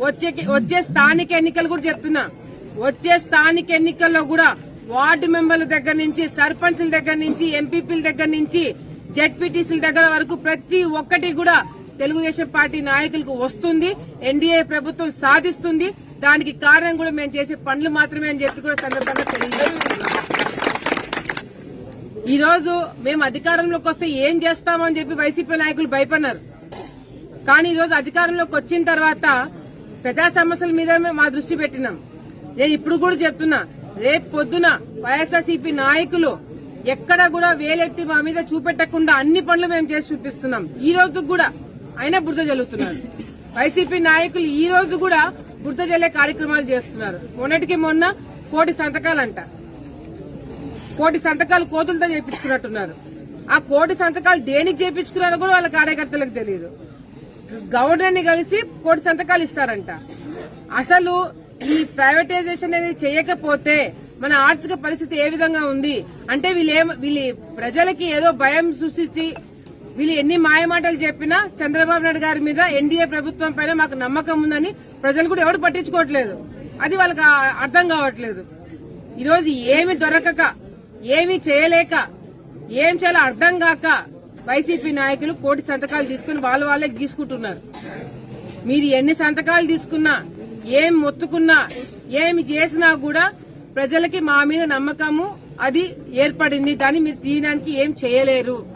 వచ్చే స్థానిక ఎన్నికలు కూడా చెప్తున్నా, వచ్చే స్థానిక ఎన్నికల్లో కూడా వార్డు మెంబర్ల దగ్గర నుంచి, సర్పంచ్ల దగ్గర నుంచి, ఎంపీపీల దగ్గర నుంచి, జెడ్పీటీసీల దగ్గర వరకు ప్రతి ఒక్కటి కూడా తెలుగుదేశం పార్టీ నాయకులకు వస్తుంది. ఎన్డీఏ ప్రభుత్వం సాధిస్తుంది. దానికి కారణం కూడా మేము చేసే పనులు మాత్రమే అని చెప్పి కూడా సందర్భంగా తెలియజేస్తున్నాం. ఈ రోజు మేము అధికారంలోకి వస్తే ఏం చేస్తామని చెప్పి వైసీపీ నాయకులు భయపడినారు. కానీ ఈ రోజు అధికారంలోకి వచ్చిన తర్వాత ప్రజా సమస్యల మీద మా దృష్టి పెట్టినాం. నేను ఇప్పుడు కూడా చెప్తున్నా, రేపు పొద్దున వైఎస్ఆర్సీపీ నాయకులు ఎక్కడ కూడా వేలెత్తి మా మీద చూపెట్టకుండా అన్ని పనులు మేము చేసి చూపిస్తున్నాం. ఈ రోజు కూడా అయినా బురద జల్లుతున్నారు. వైసీపీ నాయకులు ఈ రోజు కూడా బురద జల్లే కార్యక్రమాలు చేస్తున్నారు. మొన్నటికి మొన్న 1 కోటి సంతకాలంట, 1 కోటి సంతకాలు కోతులతో చేయించుకున్నట్టున్నారు. ఆ 1 కోటి సంతకాలు దేనికి చేయించుకున్నారో కూడా వాళ్ళ కార్యకర్తలకు తెలియదు. గవర్నర్ని కలిసి 1 కోటి సంతకాలు ఇస్తారంట. అసలు ఈ ప్రైవేటైజేషన్ అనేది చేయకపోతే మన ఆర్థిక పరిస్థితి ఏ విధంగా ఉంది అంటే వీళ్ళు ప్రజలకి ఏదో భయం సృష్టించి వీళ్ళు ఎన్ని మాయమాటలు చెప్పినా చంద్రబాబు నాయుడు గారి మీద, ఎన్డీఏ ప్రభుత్వం పైన మాకు నమ్మకం ఉందని ప్రజలు కూడా ఎవరు పట్టించుకోవట్లేదు. అది వాళ్ళకి అర్థం కావట్లేదు. ఈరోజు ఏమి దొరకక, ఏమి చేయలేక, ఏం చేయాలో అర్థం కాక వైసీపీ నాయకులు 1 కోటి సంతకాలు తీసుకుని వాళ్ళే గీసుకుంటున్నారు. మీరు ఎన్ని సంతకాలు తీసుకున్నా, ఏం మొత్తుకున్నా, ఏమి చేసినా కూడా ప్రజలకి మా మీద నమ్మకము అది ఏర్పడింది. దాన్ని మీరు తీయడానికి ఏం చేయలేరు.